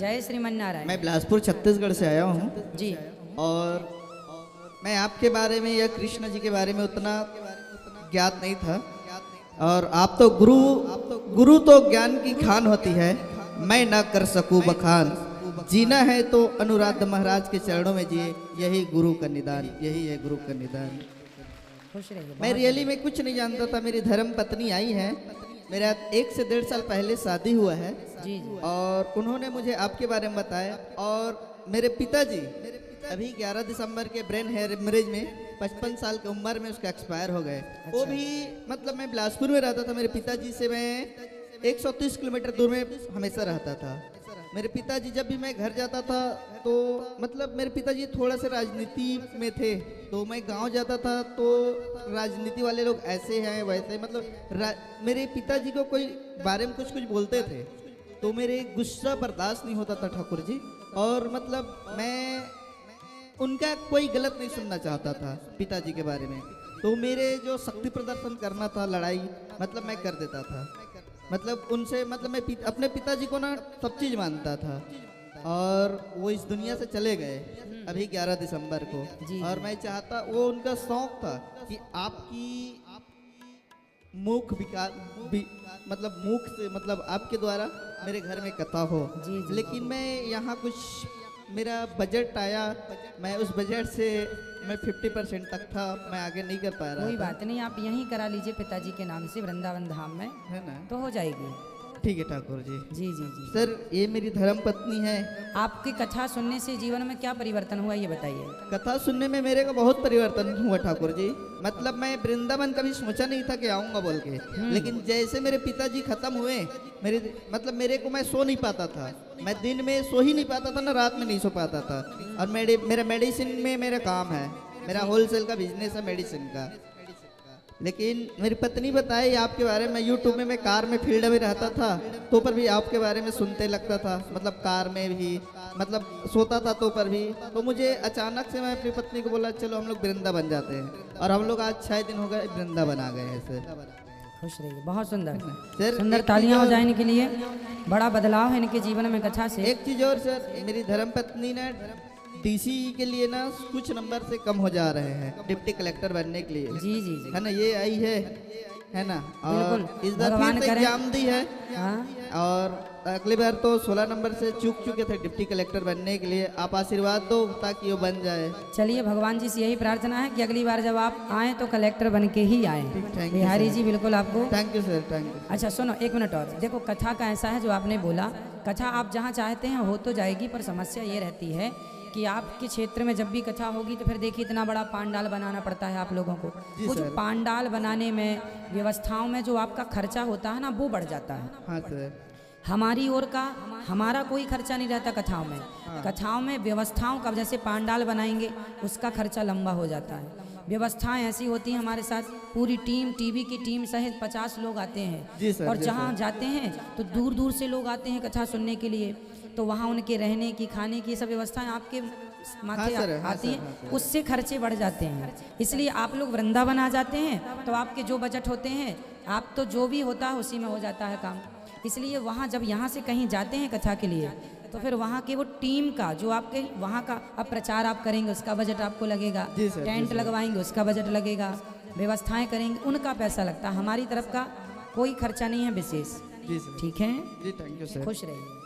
जय श्रीमन नारायण। मैं बिलासपुर छत्तीसगढ़ से आया हूँ जी। और मैं आपके बारे में या कृष्ण जी के बारे में उतना ज्ञात नहीं था। और आप तो गुरु तो ज्ञान की खान होती है, मैं ना कर सकूं बखान। जीना है तो अनुराधा महाराज के चरणों में जिए, यही गुरु का निदान, यही है गुरु का निदान। खुश रहिए। मैं रियली में कुछ नहीं जानता था। मेरी धर्म पत्नी आई है, मेरा 1 से 1.5 साल पहले शादी हुआ है जी जी। और उन्होंने मुझे आपके बारे में बताया। और मेरे पिताजी अभी 11 दिसंबर के ब्रेन हेमरेज में 55 साल की उम्र में उसका एक्सपायर हो गए। वो भी मतलब मैं बिलासपुर में रहता था, मेरे पिताजी से मैं 130 किलोमीटर दूर में हमेशा रहता था। मेरे पिताजी जब भी मैं घर जाता था तो मतलब मेरे पिताजी थोड़ा से राजनीति में थे, तो मैं गांव जाता था तो राजनीति वाले लोग ऐसे हैं वैसे, मतलब मेरे पिताजी को कोई बारे में कुछ बोलते थे तो मेरे गुस्सा बर्दाश्त नहीं होता था ठाकुर जी। और मतलब मैं उनका कोई गलत नहीं सुनना चाहता था पिताजी के बारे में। तो मेरे जो शक्ति प्रदर्शन करना था, लड़ाई मतलब मैं कर देता था। मतलब उनसे मतलब मैं अपने पिताजी को ना सब चीज़ मानता था। और वो इस दुनिया से चले गए अभी 11 दिसंबर को। और मैं चाहता, वो उनका शौक था कि आपकी मुख विकास मतलब मुख से मतलब आपके द्वारा मेरे घर में कथा हो। लेकिन मैं यहाँ कुछ मेरा बजट आया, मैं उस बजट से मैं 50% तक था, मैं आगे नहीं कर पा रहा। कोई बात नहीं, आप यहीं करा लीजिए पिताजी के नाम से वृंदावन धाम में, है ना, तो हो जाएगी। ठीक है ठाकुर जी। जी जी जी। सर ये मेरी धर्म पत्नी है। आपकी कथा सुनने से जीवन में क्या परिवर्तन हुआ ये बताइए। कथा सुनने में मेरे को बहुत परिवर्तन हुआ ठाकुर जी। मतलब मैं वृंदावन कभी सोचा नहीं था कि आऊंगा बोल के, लेकिन जैसे मेरे पिताजी खत्म हुए मेरे को मैं सो नहीं पाता था। मैं दिन में सो ही नहीं पाता था ना, रात में नहीं सो पाता था। और मेरा मेडिसिन में मेरा काम है, मेरा होलसेल का बिजनेस है मेडिसिन का। लेकिन मेरी पत्नी बताई आपके बारे में, यूट्यूब में मैं कार में फील्ड में रहता था तो पर भी आपके बारे में सुनते लगता था, मतलब कार में भी मतलब सोता था तो पर भी। तो मुझे अचानक से मैं अपनी पत्नी को बोला चलो हम लोग वृंदावन जाते हैं, और हम लोग आज 6 दिन हो गए वृंदावन आ गए हैं सर। खुश रहिए, बहुत सुंदर सर। सुंदर तालियां हो जाए इनके लिए, बड़ा बदलाव है इनके जीवन में कथा से। एक चीज और सर, मेरी धर्म पत्नी ने डीसी के लिए ना कुछ नंबर से कम हो जा रहे हैं डिप्टी कलेक्टर बनने के लिए। जी जी जी। है ना, ये आई है ना, और इस बार भगवान फिर से करें। एग्जाम दी है। हाँ? और अगली बार तो 16 नंबर से चूक चुके थे डिप्टी कलेक्टर बनने के लिए। आप आशीर्वाद दो ताकि वो बन जाए। चलिए, भगवान जी से यही प्रार्थना है कि अगली बार जब आप आए तो कलेक्टर बन के ही आए। बिहारी जी बिल्कुल आपको। Thank you sir, thank you. अच्छा सुनो, 1 मिनट और देखो, कथा का ऐसा है जो आपने बोला, कथा आप जहाँ चाहते हैं हो तो जाएगी, पर समस्या ये रहती है कि आपके क्षेत्र में जब भी कथा होगी तो फिर देखिए इतना बड़ा पांडाल बनाना पड़ता है आप लोगों को। वो जो पांडाल बनाने में, व्यवस्थाओं में जो आपका खर्चा होता है ना, वो बढ़ जाता है। हाँ सर। हमारी ओर का हमारा कोई खर्चा नहीं रहता कथाओं में। कथाओं में व्यवस्थाओं का, जैसे पांडाल बनाएंगे उसका खर्चा लंबा हो जाता है। व्यवस्थाएं ऐसी होती हैं हमारे साथ, पूरी टीम, टीवी की टीम सहित 50 लोग आते हैं। और जहाँ जाते हैं तो दूर दूर से लोग आते हैं कथा सुनने के लिए, तो वहाँ उनके रहने की, खाने की सब व्यवस्थाएं आपके माथे आती हैं, उससे खर्चे बढ़ जाते हैं। इसलिए आप लोग वृंदावन आ जाते हैं तो आपके जो बजट होते हैं, आप तो जो भी होता है उसी में हो जाता है काम। इसलिए वहाँ जब यहाँ से कहीं जाते हैं कथा के लिए तो फिर वहाँ के वो टीम का जो आपके वहाँ का अब प्रचार आप करेंगे उसका बजट आपको लगेगा, टेंट लगवाएंगे उसका बजट लगेगा, व्यवस्थाएं करेंगे उनका पैसा लगता है। हमारी तरफ का कोई खर्चा नहीं है विशेष। ठीक है, जी थैंक यू सर। खुश रहिए।